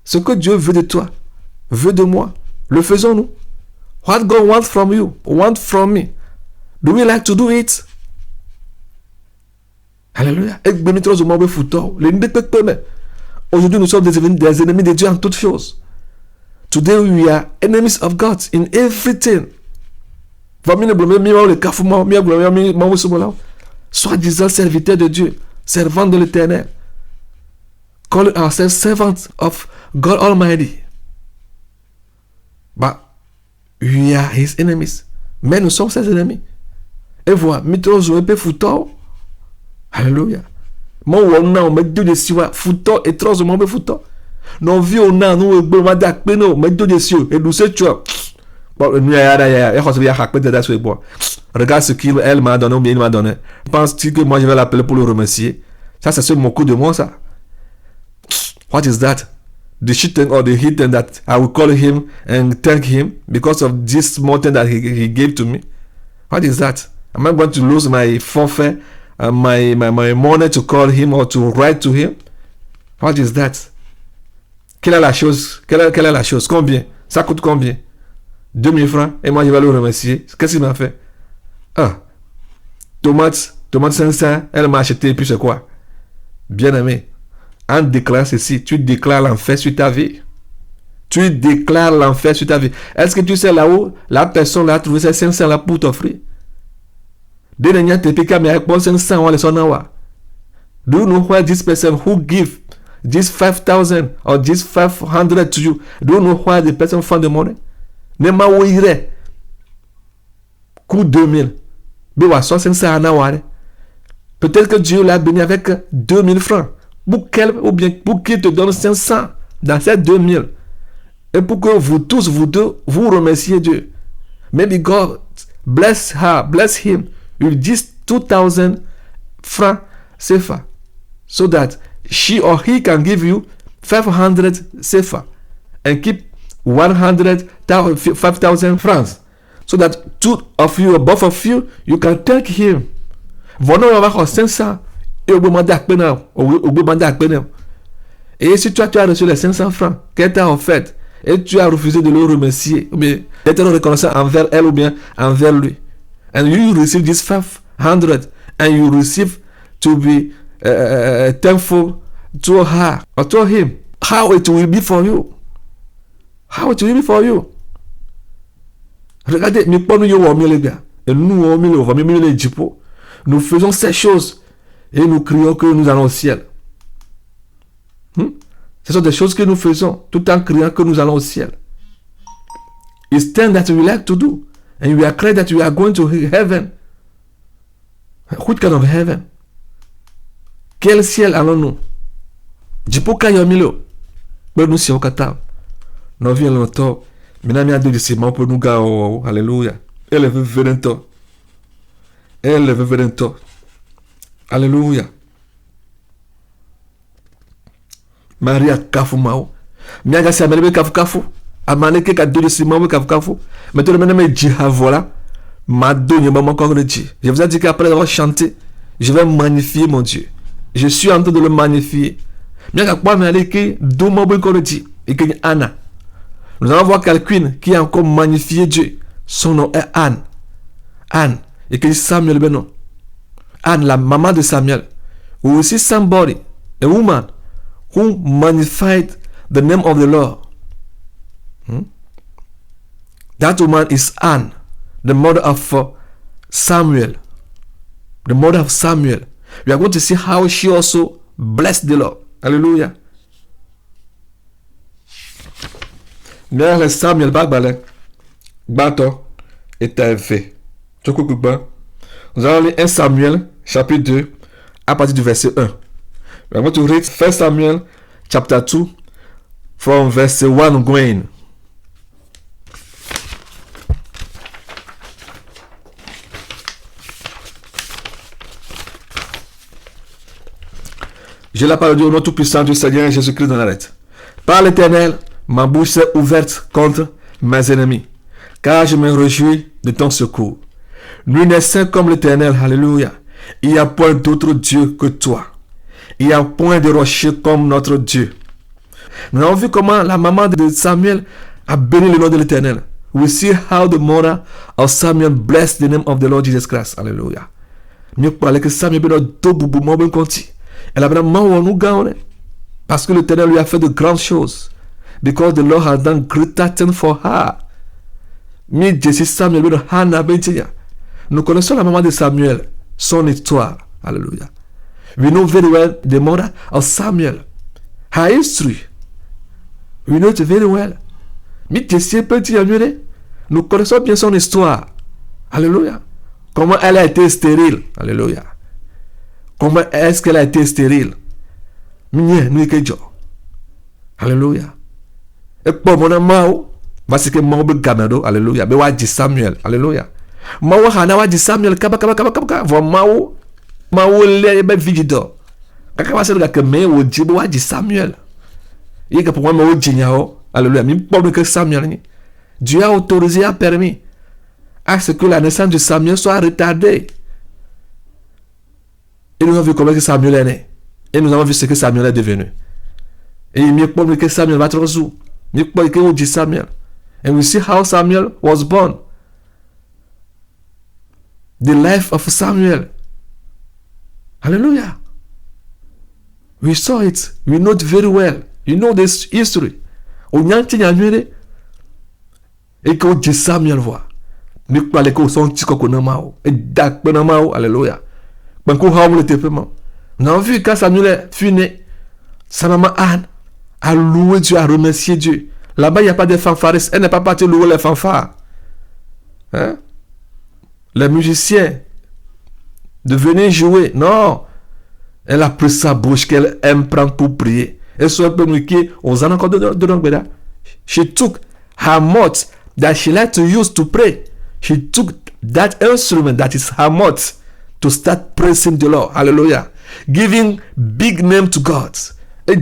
ce que Dieu veut de toi, veut de moi, le faisons-nous? What God wants from you, wants from me, do we like to do it? Alléluia. Aujourd'hui, nous sommes des ennemis de Dieu en toutes choses. Today, we are enemies of God in everything. Soi-disant serviteurs de Dieu, servants de l'Éternel. Call ourselves servants of God Almighty. But we are His enemies. Mais nous sommes ses ennemis. Et voilà, Alléluia. Moi, on met Dieu de siwa, fouto, et trop, on met fouto. Non, vie, on a, nous, on va dire, mais met Dieu de siwa, et nous, c'est tu vois. Bon, regarde ce qu'elle m'a donné ou bien il m'a donné. Penses-tu que moi, je vais l'appeler pour le remercier? Ça, c'est mon coup de moi, ça. What is that? The shitten or the hidden that I will call him and thank him because of this small thing that he gave to me? What is that? Am I going to lose my forfeit, my money to call him or to write to him? What is that? Quelle est la chose? Quelle est la chose? Combien? Ça coûte combien? 2000 francs et moi je vais le remercier. Qu'est-ce qu'il m'a fait? Ah, tomate 500, elle m'a acheté et puis c'est quoi? Bien aimé, en déclarant ceci, tu déclares l'enfer sur ta vie. Tu déclares l'enfer sur ta vie. Est-ce que tu sais là-haut, la personne là a trouvé ces 500 là pour t'offrir? Do you know why this person who give this 5,000 or this 500 to you, do you know why the person found the money? Nema wo ire coup 2000 bewa 500 anaware. Peut-être que Dieu l'a béni avec 2000 francs. Pour quel ou bien pour qu'il te donne 500 dans ces 2000 et pour que vous tous vous deux vous remerciez Dieu. Maybe God bless her, bless him with this 2,000 francs CFA so that she or he can give you 500 CFA and keep 5,000 francs, so that two of you, both of you, you can thank him. Voilà, on va avoir 500 et au moment d'acpener, et si toi tu as reçu les 500 francs qu'elle t'a offert et tu as refusé de le remercier, ou bien d'être reconnaissant envers elle ou bien envers lui, and you receive this 500 and you receive to be thankful to her or to him, how it will be for you? How it will be for you? Regardez, nous les gars. Et nous faisons ces choses et nous crions que nous allons au ciel. Ce sont des choses que nous faisons tout en criant que nous allons au ciel. It's things that we like to do. And we are crying that we are going to heaven. What kind of heaven? Quel ciel allons-nous? Jipoka yomilo. Mais nous sommes au Qatar. Nous venons longtemps. Maintenant, il y a deux ciments pour nous gars. Alléluia. Elle veut venir tôt. Elle veut venir tôt. Alléluia. Maria kafu mao. Miaga si amene kafu. Amane ke ka deux ciments kafu. Maintenant, maintenant, je dis voilà. Ma donne maman encore le dit. Je vous ai dit qu'après avoir chanté, je vais magnifier mon Dieu. Je suis en train de le magnifier. Miaga kwa me aleke do mo encore le dit. Et que Anna. Nous allons voir quelqu'un qui a encore magnifié Dieu. Son nom est Anne. Anne. Et que Samuel Beno. Anne, la maman de Samuel. Who is somebody, a woman, who magnified the name of the Lord. That woman is Anne, the mother of Samuel. The mother of Samuel. We are going to see how she also blessed the Lord. Hallelujah. Le Samuel Bagbale Bato est fait. Nous allons lire 1 Samuel chapitre 2 à partir du verset 1. We are going to read 1 Samuel chapter 2 from verse 1 going. J'ai la parole du nom tout-puissant du Seigneur Jésus-Christ de Nazareth. Par l'Éternel, ma bouche s'est ouverte contre mes ennemis, car je me réjouis de ton secours. Nul n'est saint comme l'Éternel, alléluia. Il n'y a point d'autre Dieu que toi. Il n'y a point de rocher comme notre Dieu. Nous avons vu comment la maman de Samuel a béni le nom de l'Éternel. We see how the mother of Samuel blessed the name of the Lord Jesus Christ, alléluia. Mieux parler que Samuel béni do boubou mo ben konti. Elle a béni maman nous gagne parce que l'Éternel lui a fait de grandes choses. Because the Lord has done greater things for her. Mais Jésus Samuel béni Hannah béni. Nous connaissons la maman de Samuel, son histoire. Alléluia. We know very well the mother of Samuel. Her history. We know it very well. Mais Jésus petit amulé. Nous connaissons bien son histoire. Alléluia. Comment elle a été stérile. Alléluia. Comment est-ce qu'elle a été stérile? Alléluia. Et pour mon amour, parce que mon Gamado, alléluia. Mais ouais, Samuel, alléluia. Mawa hana wa Samuel, kaba. Mawa le vigido. Kaka wa sel ka me wo jibo wa Samuel. Et que pour moi, mawa jinyao, alléluia. Mais pour que Samuel, Dieu a autorisé, a permis à ce que la naissance de Samuel soit retardée. Et nous avons vu comment Samuel est né. Et nous avons vu ce que Samuel est devenu. Et il pour que Samuel va trop sous. Il pour que Samuel. And we see how Samuel was born. The life of Samuel. Hallelujah. We saw it. We know it very well. You know this history. On y a un et que Samuel voit. Nous parlons que son petit coco namao. Et dak namao. Alléluia. Nous avons vu quand Samuel fut né, sa maman Anne a loué Dieu, a remercié Dieu. Là-bas, il n'y a pas de fanfaristes. Elle n'est pas partie louer les fanfares. Hein? Les musiciens de venir jouer. Non. Elle a pris sa bouche qu'elle aime prendre pour prier. Elle soit un peu mouillée. On en a encore de l'anglais. She took her mouth that she liked to use to pray. She took that instrument that is her mouth to start praising the Lord. Hallelujah. Giving big name to God. Et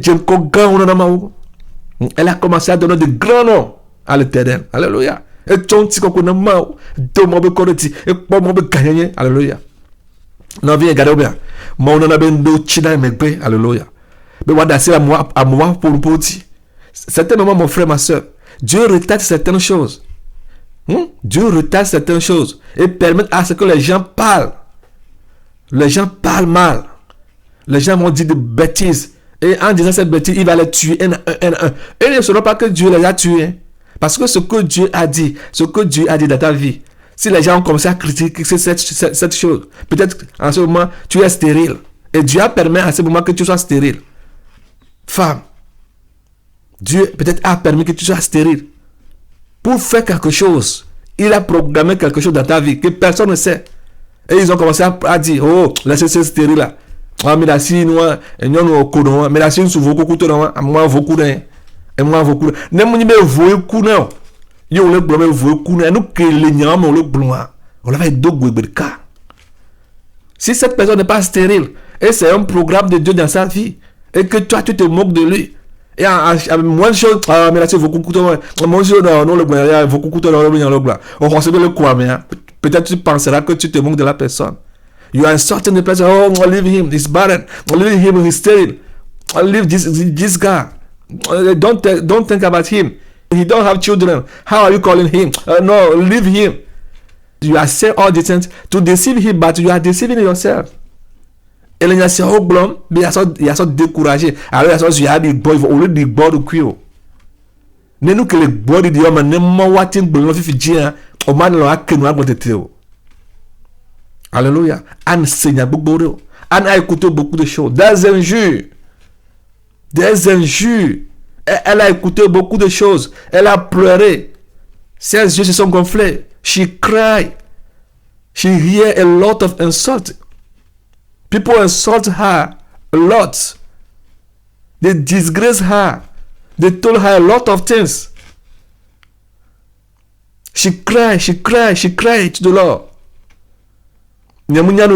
elle a commencé à donner de grands noms à l'Éternel. Alléluia. Et ton petit coco n'a pas de mauvais correctif. Et pas mauvais gagné. Alléluia. Non, viens, regardez bien. Moi, on a bien de china et megbe. Alléluia. Mais voilà, c'est à moi pour le petit. Certains moments, mon frère, ma soeur, Dieu retarde certaines choses. Dieu retarde certaines choses et permet à ce que les gens parlent. Les gens parlent mal. Les gens vont dire des bêtises. Et en disant cette bêtise, il va les tuer un. Et ne sauront pas que Dieu les a tués. Parce que ce que Dieu a dit dans ta vie, si les gens ont commencé à critiquer cette chose, peut-être en ce moment, tu es stérile. Et Dieu a permis à ce moment que tu sois stérile. Femme, Dieu peut-être a permis que tu sois stérile. Pour faire quelque chose, il a programmé quelque chose dans ta vie que personne ne sait. Et ils ont commencé à dire, oh, laissez ce stérile là. Ah, mais la si nous, nous courons, mais la si nous souvent beaucoup de temps, moi beaucoup d'un, et moi beaucoup. Ne m'y met vous coulant. Yo le blâme vous coulant. Nous que les nyam on le blâme. On l'avait dogu berka. Si cette personne n'est pas stérile, et c'est un programme de Dieu dans sa vie, et que toi tu te moques de lui. Et moins de choses, ah, mais là c'est beaucoup de temps. Moi je non le blâme, beaucoup de temps le blâme. On recevait le quoi, mais peut-être tu penseras que tu te moques de la personne. You are insulting the person. Oh, I'll leave him. He's barren. I'll leave him. He's sterile. I'll leave this guy. Don't think about him. He don't have children. How are you calling him? No, leave him. You are saying all these things to deceive him, but you are deceiving yourself. Et là, il y a ce problème, mais il y a ce découragé. Alors, il y a des boys, au lieu de boire de cuir. Ne nous que les bois de Dieu, mais ne m'en watting bleu, fifi, au man, là, que nous avons été. Alléluia. Anne saigne beaucoup. Anne a écouté beaucoup de choses. Des injures. Elle a écouté beaucoup de choses. Elle a pleuré. Ses yeux se sont gonflés. She cried. She heard a lot of insult. People insult her a lot. They disgrace her. They told her a lot of things. She cried to the Lord. Alléluia.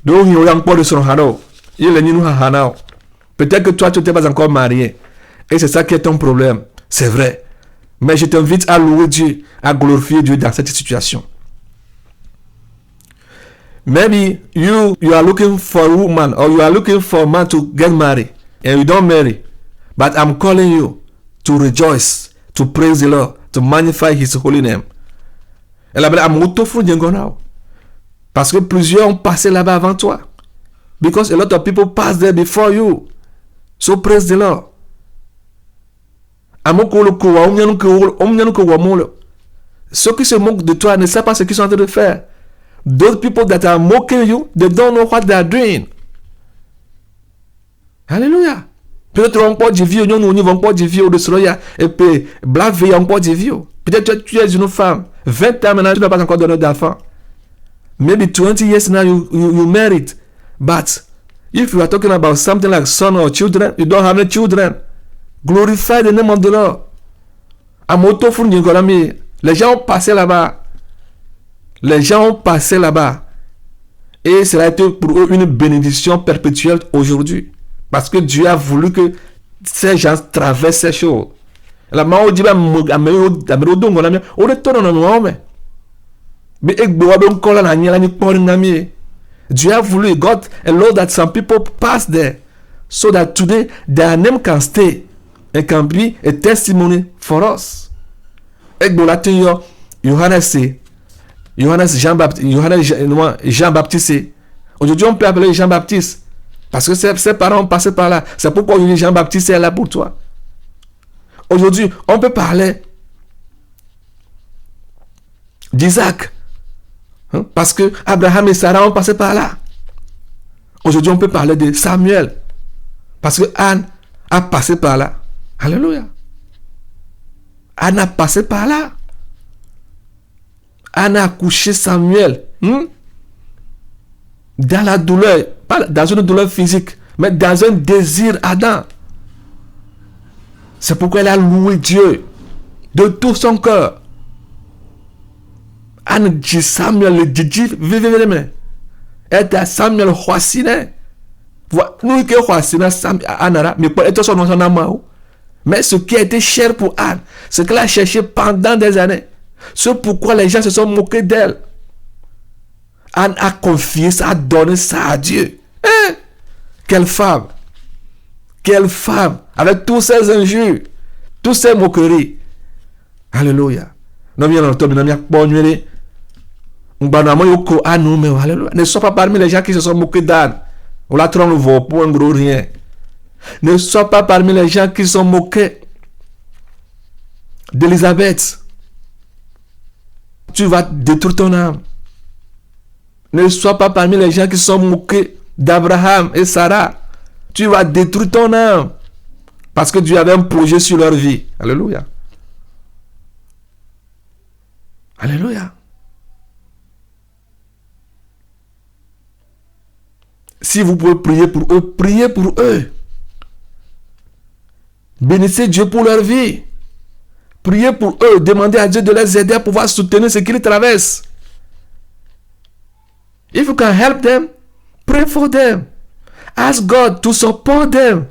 Donc, il y a encore de son hano. Il est hano. Peut-être que toi, tu n'es pas encore marié. Et c'est ça qui est ton problème. C'est vrai. Mais je t'invite à louer Dieu, à glorifier Dieu dans cette situation. Maybe you are looking for a woman or you are looking for a man to get married and you don't marry. But I'm calling you to rejoice, to praise the Lord, to magnify His holy name. Parce que plusieurs ont passé là-bas avant toi. Because a lot of people passed there before you. So praise the Lord. Ceux qui se moquent de toi ne savent pas ce qu'ils sont en train de faire. Those people that are mocking you, they don't know what they are doing. Hallelujah. Peut-être on peut dire vieux, nous vont pas dire vieux de cela et puis black vie on peut dire vieux. Peut-être tu es une femme, 20 ans maintenant tu n'as pas encore donné d'enfant. Maybe 20 years now you married. But if you are talking about something like son or children, you don't have any children. Glorify the name of the Lord. Les gens ont passé là-bas. Les gens ont passé là-bas. Et cela a été pour eux une bénédiction perpétuelle aujourd'hui. Parce que Dieu a voulu que ces gens traversent ces choses. La main dit Dieu a voulu, God allowed that some people pass there so that today their name can stay and can be a testimony for us. Johannes Jean-Baptiste. Aujourd'hui, on peut appeler Jean-Baptiste parce que ses parents ont passé par là. C'est pourquoi aujourd'hui Jean-Baptiste est là pour toi. Aujourd'hui, on peut parler d'Isaac. Parce que Abraham et Sarah ont passé par là. Aujourd'hui, on peut parler de Samuel. Parce que Anne a passé par là. Alléluia. Anne a passé par là. Anne a accouché Samuel. Dans la douleur. Pas dans une douleur physique, mais dans un désir ardent. C'est pourquoi elle a loué Dieu de tout son cœur. Anne dit Samuel le dit vivez. Elle dit Samuel Huasine. Nous qui Huasine Anara, mais pas être son nom. Mais ce qui a été cher pour Anne, ce qu'elle a cherché pendant des années, c'est pourquoi les gens se sont moqués d'elle. Anne a confié ça, a donné ça à Dieu. Quelle femme! Quelle femme! Avec tous ces injures, toutes ces moqueries. Alléluia. Ne sois pas parmi les gens qui se sont moqués d'Anne. On la trompe pour un gros rien. Ne sois pas parmi les gens qui se sont moqués d'Élisabeth. Tu vas détruire ton âme. Ne sois pas parmi les gens qui se sont moqués d'Abraham et Sarah. Tu vas détruire ton âme. Parce que Dieu avait un projet sur leur vie. Alléluia. Alléluia. Si vous pouvez prier pour eux, priez pour eux. Bénissez Dieu pour leur vie. Priez pour eux. Demandez à Dieu de les aider à pouvoir soutenir ce qu'ils traversent. If you can help them, pray for them. Ask God to support them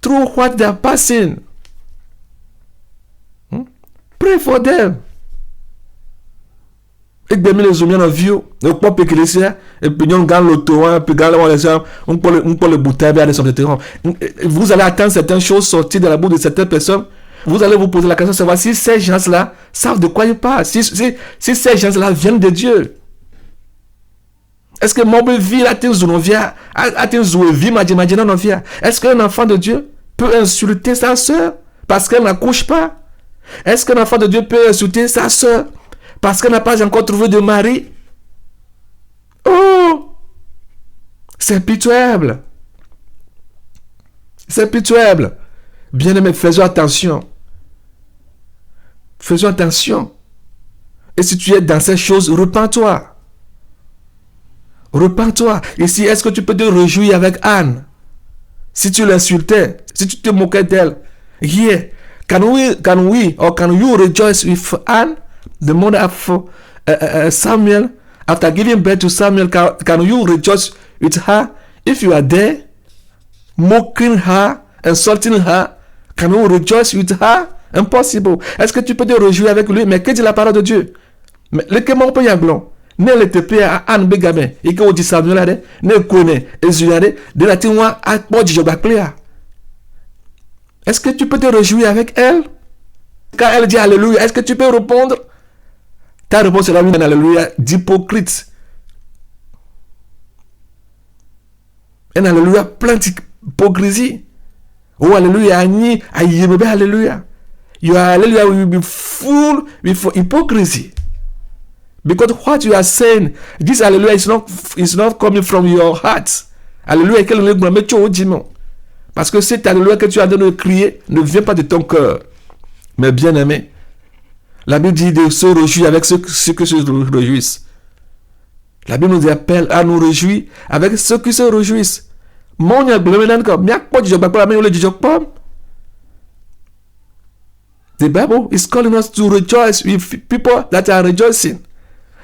through what they are passing. Pray for them. Et bien les hommes en vieux, le peuple ecclésial, et puis on gagne l'auto, puis on peut le bouteille à des terrain. Vous allez attendre certaines choses sortir de la bouche de certaines personnes. Vous allez vous poser la question de savoir si ces gens-là savent de quoi ils parlent, si ces gens-là viennent de Dieu. Est-ce que mon vie a est-ce qu'un enfant de Dieu peut insulter sa soeur parce qu'elle n'accouche pas? Est-ce qu'un enfant de Dieu peut insulter sa soeur parce qu'elle n'a pas encore trouvé de mari? Oh! C'est pitoyable. C'est pitoyable. Bien-aimés, faisons attention. Faisons attention. Et si tu es dans ces choses, repens-toi. Repens-toi. Ici, est-ce que tu peux te réjouir avec Anne? Si tu l'insultais, si tu te moquais d'elle. Here, can you rejoice with Anne, the mother of Samuel, after giving birth to Samuel? Can you rejoice with her? If you are there, mocking her, insulting her, can you rejoice with her? Impossible. Est-ce que tu peux te réjouir avec lui? Mais que dit la parole de Dieu? Mais le que mon père yanglon. Ne le tepe à Anne Begame et que dit Samuel ne connaît Ezuyade de la tinwa à Bodji Jobacléa. Est-ce que tu peux te réjouir avec elle? Quand elle dit Alléluia, est-ce que tu peux répondre? Ta réponse est la même Alléluia d'hypocrite. Un Alléluia plein d'hypocrisie. Oh Alléluia, Alléluia. Your Hallelujah will be full with hypocrisy. Because what you are saying, this hallelujah is not coming from your heart. Alléluia, parce que cet alléluia que tu as donné de crier ne vient pas de ton cœur. Mais bien aimé, la Bible dit de se réjouir avec ceux qui se réjouissent. La Bible nous appelle à nous réjouir avec ceux qui se réjouissent. Mon Dieu, the Bible is calling us to rejoice with people that are rejoicing.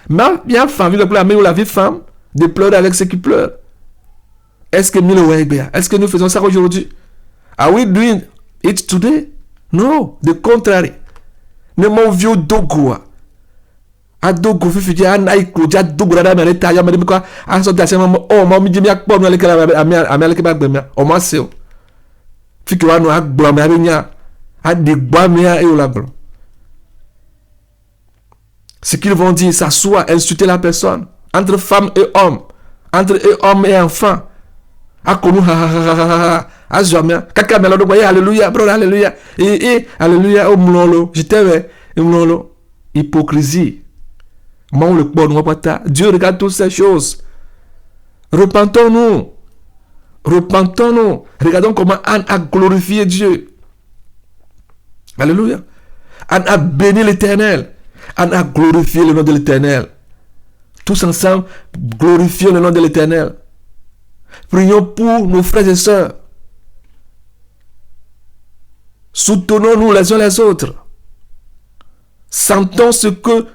Mais bien femme, la vie femme, de pleurer avec ceux qui pleurent. Est-ce que est-ce que nous faisons ça aujourd'hui? Are we doing it today? No, the contrary. Ne m'en vieux dogoa. A dogo fifi dia na iklo dia dogo da me ta ya me ko a so da se mo o mo mi jimi akpo no le kala ameleke ba gbemi o mo se o fiki wa no agbo me abenya a de gba me a e o la glo. Ce qu'ils vont dire, s'asseoir, insulter la personne, entre femme et homme, entre homme et enfant. A connu, a jamais. Kaka me lo boya, alléluia, bro, alléluia. Alléluia, oh mlolo, je t'aime, mlolo. Hypocrisie. Mon le bon, Dieu regarde toutes ces choses. Repentons-nous. Repentons-nous. Regardons comment Anne a glorifié Dieu. Alléluia. Anne a béni l'Éternel. Anne a glorifié le nom de l'Éternel. Tous ensemble, glorifions le nom de l'Éternel. Prions pour nos frères et sœurs. Soutenons-nous les uns les autres. Sentons ce que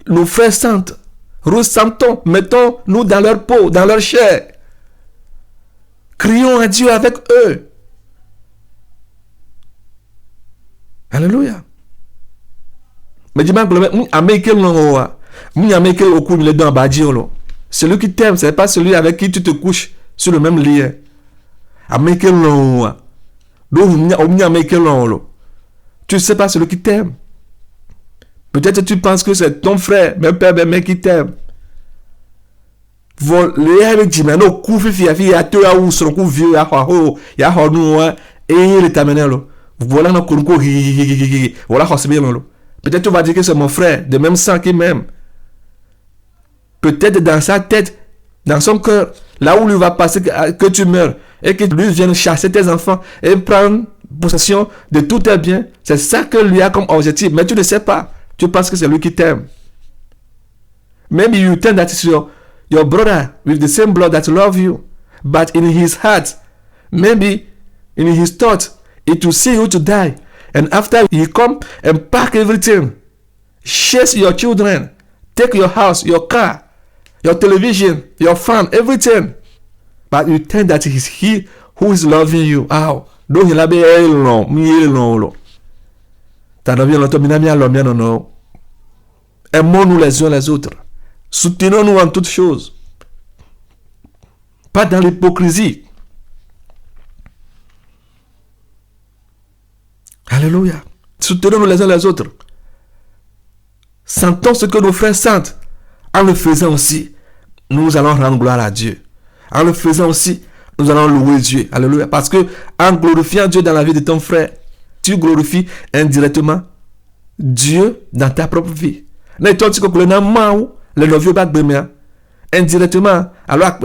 nos frères sentent. Ressentons, mettons-nous dans leur peau, dans leur chair. Crions à Dieu avec eux. Alléluia. Mais dis-moi, celui qui t'aime, ce n'est pas celui avec qui tu te couches sur le même lit. Tu ne sais pas celui qui t'aime. Peut-être tu penses que c'est ton frère, même père, même mère qui t'aime. Voilà peut-être tu vas dire que c'est mon frère, de même sang qui m'aime. Peut-être dans sa tête, dans son cœur, là où il va passer que tu meurs, et que lui vienne chasser tes enfants et prendre possession de tous tes biens. C'est ça que lui a comme objectif. Mais tu ne sais pas. Tu penses que c'est lui qui t'aime. Maybe you think that it's your brother with the same blood that love you. But in his heart, maybe in his thought, it will see you to die. And after he come and pack everything, chase your children, take your house, your car, your television, your phone, everything. But you think that it is he who is loving you. How? Do he love you? Aimons-nous les uns les autres. Soutenons-nous en toutes choses. Pas dans l'hypocrisie. Alléluia. Soutenons-nous les uns les autres. Sentons ce que nos frères sentent. En le faisant aussi, nous allons rendre gloire à Dieu. En le faisant aussi, nous allons louer Dieu. Alléluia. Parce que en glorifiant Dieu dans la vie de ton frère, tu glorifies indirectement Dieu dans ta propre vie. Indirectement, alors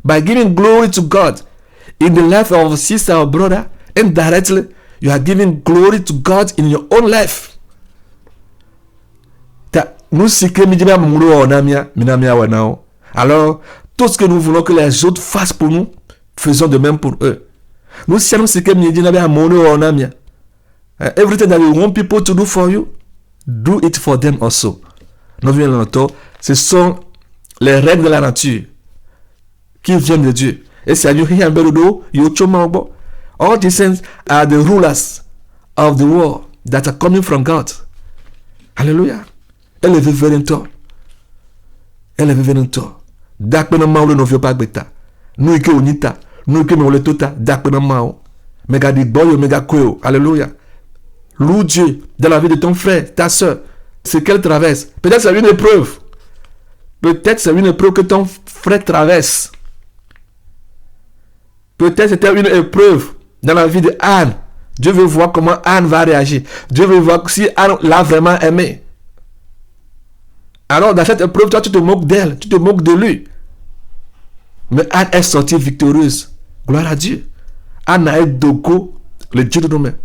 by giving glory to God in the life of a sister or brother, indirectly you are giving glory to God in your own life. Alors, tout ce que nous voulons que les autres fassent pour nous, faisons de même pour eux. Nous savons ce que nous disons. Everything that you want people to do for you, do it for them also. Ce sont les règles de la nature qui viennent de Dieu. Et c'est all these things are the rulers of the world that are coming from God. Hallelujah. Elle est venue toi. Elle est venue toi. Dakpena maule no vio pagbeta. Nous que unita, nous que me le tota dakpena mao. Mega di boyo mega kweo. Alléluia. Loue Dieu dans la vie de ton frère, ta soeur. Ce qu'elle traverse. Peut-être c'est une épreuve. Peut-être c'est une épreuve que ton frère traverse. Peut-être c'était une épreuve dans la vie de Anne. Dieu veut voir comment Anne va réagir. Dieu veut voir si Anne l'a vraiment aimé. Alors dans cette épreuve, toi tu te moques d'elle, tu te moques de lui. Mais Anne est sortie victorieuse. Gloire à Dieu. Anne a été Doko, le Dieu de nos mains.